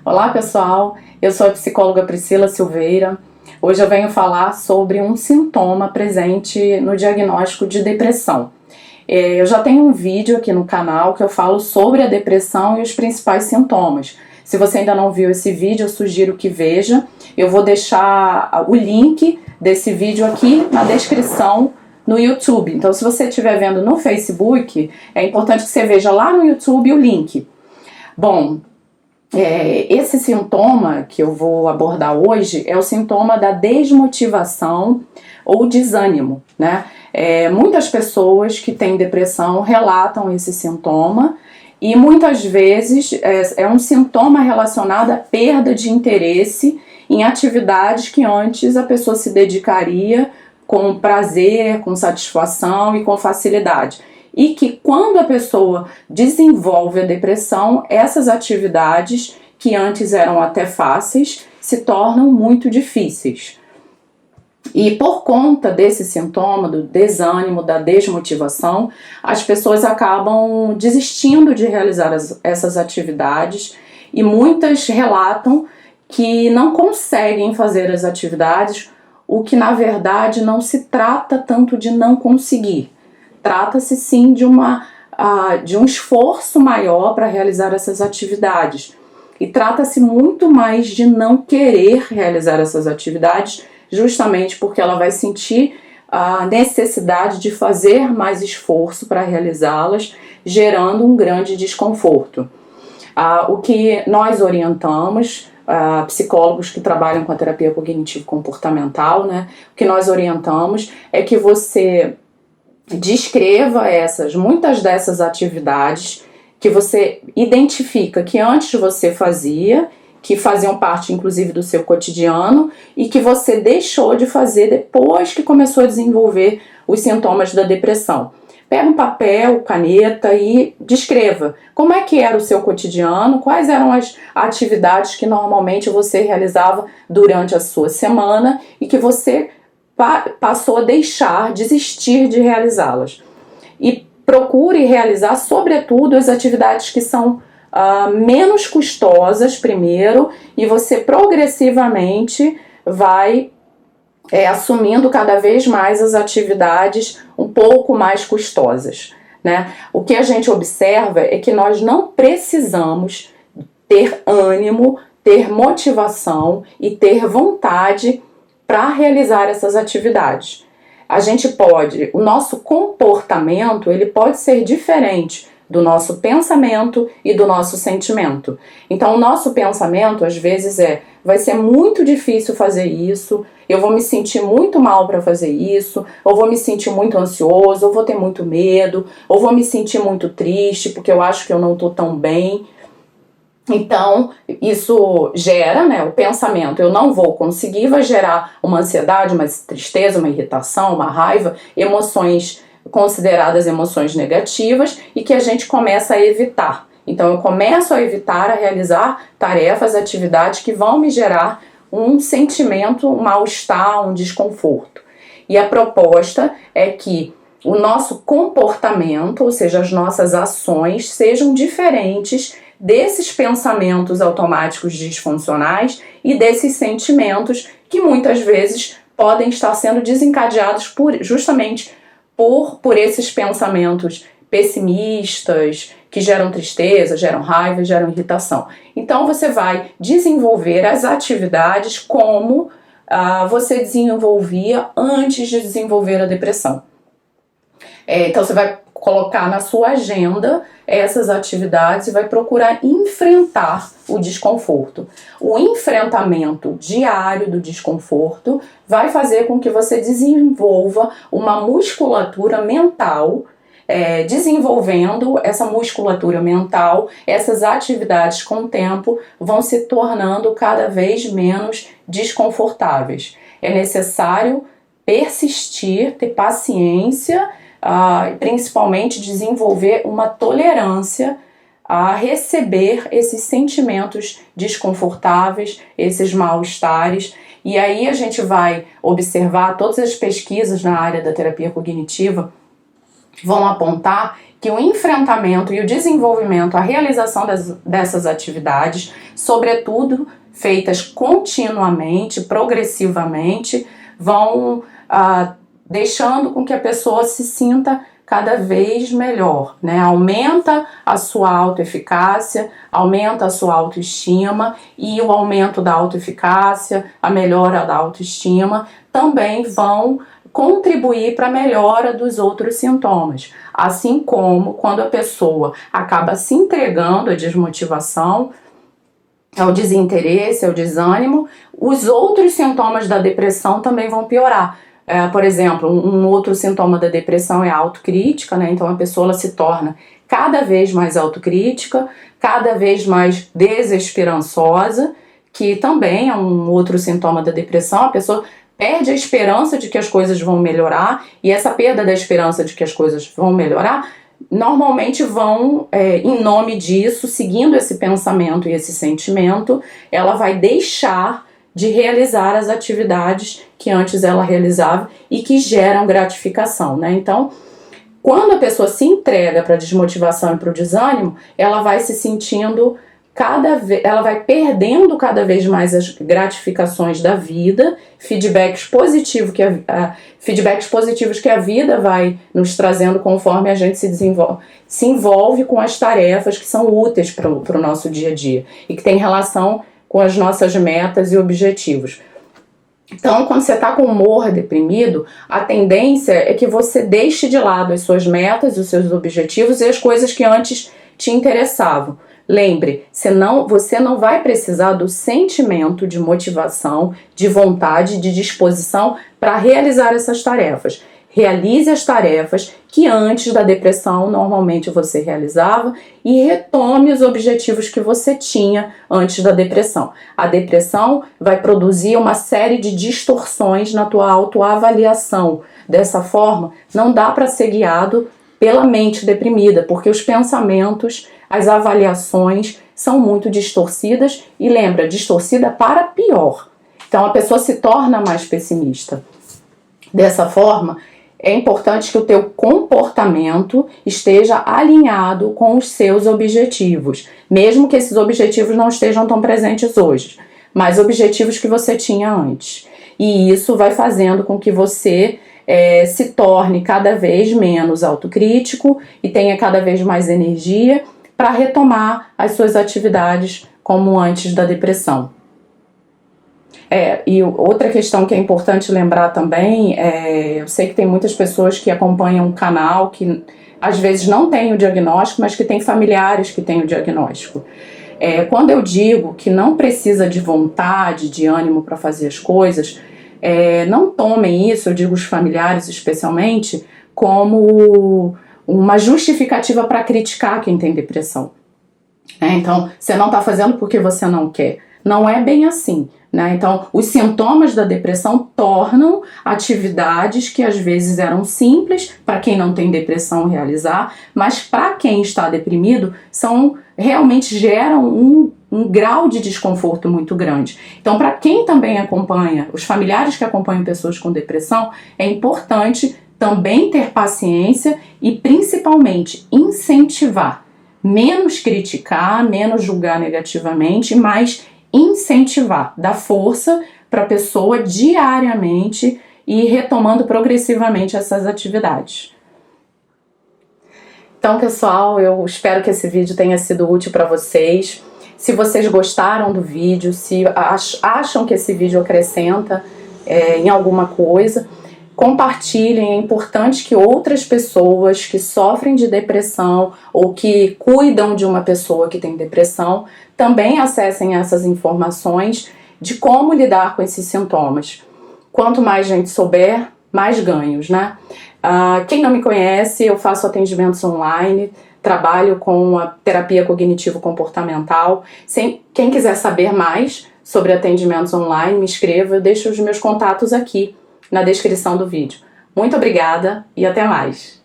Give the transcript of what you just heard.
Olá pessoal, eu sou a psicóloga Priscila Silveira. Hoje eu venho falar sobre um sintoma presente no diagnóstico de depressão. Eu já tenho um vídeo aqui no canal que eu falo sobre a depressão e os principais sintomas. Se você ainda não viu esse vídeo, eu sugiro que veja. Eu vou deixar o link desse vídeo aqui na descrição no YouTube. Então, se você estiver vendo no Facebook, é importante que você veja lá no YouTube o link. Bom, esse sintoma que eu vou abordar hoje é o sintoma da desmotivação ou desânimo, né? Muitas pessoas que têm depressão relatam esse sintoma e muitas vezes é um sintoma relacionado à perda de interesse em atividades que antes a pessoa se dedicaria com prazer, com satisfação e com facilidade. E que quando a pessoa desenvolve a depressão, essas atividades que antes eram até fáceis se tornam muito difíceis. E por conta desse sintoma, do desânimo, da desmotivação, as pessoas acabam desistindo de realizar essas atividades e muitas relatam que não conseguem fazer as atividades, o que na verdade não se trata tanto de não conseguir. Trata-se sim de um esforço maior para realizar essas atividades. E trata-se muito mais de não querer realizar essas atividades, justamente porque ela vai sentir a necessidade de fazer mais esforço para realizá-las, gerando um grande desconforto. O que nós orientamos, psicólogos que trabalham com a terapia cognitivo-comportamental, né, o que nós orientamos é que você descreva muitas dessas atividades que você identifica que antes você fazia, que faziam parte inclusive do seu cotidiano e que você deixou de fazer depois que começou a desenvolver os sintomas da depressão. Pega um papel, caneta e descreva como é que era o seu cotidiano, quais eram as atividades que normalmente você realizava durante a sua semana e que você passou a desistir de realizá-las. E procure realizar, sobretudo, as atividades que são menos custosas primeiro, e você progressivamente vai assumindo cada vez mais as atividades um pouco mais custosas, né? O que a gente observa é que nós não precisamos ter ânimo, ter motivação e ter vontade para realizar essas atividades. O nosso comportamento, ele pode ser diferente do nosso pensamento e do nosso sentimento. Então, o nosso pensamento, às vezes, vai ser muito difícil fazer isso, eu vou me sentir muito mal para fazer isso, ou vou me sentir muito ansioso, ou vou ter muito medo, ou vou me sentir muito triste porque eu acho que eu não estou tão bem. Então, isso gera, né, o pensamento, eu não vou conseguir, vai gerar uma ansiedade, uma tristeza, uma irritação, uma raiva, emoções consideradas emoções negativas e que a gente começa a evitar. Então, eu começo a evitar a realizar tarefas, atividades que vão me gerar um sentimento, um mal-estar, um desconforto. E a proposta é que o nosso comportamento, ou seja, as nossas ações, sejam diferentes desses pensamentos automáticos disfuncionais e desses sentimentos que muitas vezes podem estar sendo desencadeados justamente por esses pensamentos pessimistas, que geram tristeza, geram raiva, geram irritação. Então você vai desenvolver as atividades como você desenvolvia antes de desenvolver a depressão. Então você vai colocar na sua agenda essas atividades e vai procurar enfrentar o desconforto. O enfrentamento diário do desconforto vai fazer com que você desenvolva uma musculatura mental. Desenvolvendo essa musculatura mental, essas atividades com o tempo vão se tornando cada vez menos desconfortáveis. É necessário persistir, ter paciência, principalmente desenvolver uma tolerância a receber esses sentimentos desconfortáveis, esses mal-estares. E aí a gente vai observar todas as pesquisas na área da terapia cognitiva vão apontar que o enfrentamento e o desenvolvimento, a realização dessas atividades, sobretudo feitas continuamente, progressivamente, vão deixando com que a pessoa se sinta cada vez melhor, né? Aumenta a sua autoeficácia, aumenta a sua autoestima, e o aumento da autoeficácia, a melhora da autoestima também vão contribuir para a melhora dos outros sintomas. Assim como quando a pessoa acaba se entregando à desmotivação, ao desinteresse, ao desânimo, os outros sintomas da depressão também vão piorar. Por exemplo, um outro sintoma da depressão é a autocrítica, né? Então a pessoa ela se torna cada vez mais autocrítica, cada vez mais desesperançosa, que também é um outro sintoma da depressão. A pessoa perde a esperança de que as coisas vão melhorar, e essa perda da esperança de que as coisas vão melhorar, normalmente vão, em nome disso, seguindo esse pensamento e esse sentimento, ela vai deixar de realizar as atividades que antes ela realizava e que geram gratificação, né? Então, quando a pessoa se entrega para a desmotivação e para o desânimo, ela vai se sentindo ela vai perdendo cada vez mais as gratificações da vida, feedbacks positivos que a vida vai nos trazendo conforme a gente se envolve com as tarefas que são úteis para o nosso dia a dia e que tem relação com as nossas metas e objetivos. Então, quando você está com humor deprimido, a tendência é que você deixe de lado as suas metas, os seus objetivos e as coisas que antes te interessavam. Lembre, você não vai precisar do sentimento de motivação, de vontade, de disposição para realizar essas tarefas. Realize as tarefas que antes da depressão normalmente você realizava e retome os objetivos que você tinha antes da depressão. A depressão vai produzir uma série de distorções na tua autoavaliação. Dessa forma, não dá para ser guiado pela mente deprimida, porque os pensamentos, as avaliações são muito distorcidas e lembra, distorcida para pior. Então a pessoa se torna mais pessimista. Dessa forma, é importante que o teu comportamento esteja alinhado com os seus objetivos, mesmo que esses objetivos não estejam tão presentes hoje, mas objetivos que você tinha antes. E isso vai fazendo com que você se torne cada vez menos autocrítico e tenha cada vez mais energia para retomar as suas atividades como antes da depressão. E outra questão que é importante lembrar também, eu sei que tem muitas pessoas que acompanham o canal que às vezes não tem o diagnóstico, mas que tem familiares que têm o diagnóstico. Quando eu digo que não precisa de vontade, de ânimo para fazer as coisas, não tomem isso, eu digo os familiares especialmente, como uma justificativa para criticar quem tem depressão. Então, você não está fazendo porque você não quer. Não é bem assim. Né? Então, os sintomas da depressão tornam atividades que às vezes eram simples para quem não tem depressão realizar, mas para quem está deprimido realmente geram um grau de desconforto muito grande. Então, para quem também acompanha, os familiares que acompanham pessoas com depressão, é importante também ter paciência e principalmente incentivar, menos criticar, menos julgar negativamente, mas incentivar, dar força para a pessoa diariamente e retomando progressivamente essas atividades. Então, pessoal, eu espero que esse vídeo tenha sido útil para vocês. Se vocês gostaram do vídeo, se acham que esse vídeo acrescenta em alguma coisa, compartilhem. É importante que outras pessoas que sofrem de depressão ou que cuidam de uma pessoa que tem depressão também acessem essas informações de como lidar com esses sintomas. Quanto mais gente souber, mais ganhos, né? Quem não me conhece, eu faço atendimentos online, trabalho com a terapia cognitivo-comportamental. Quem quiser saber mais sobre atendimentos online, me escreva, eu deixo os meus contatos aqui na descrição do vídeo. Muito obrigada e até mais!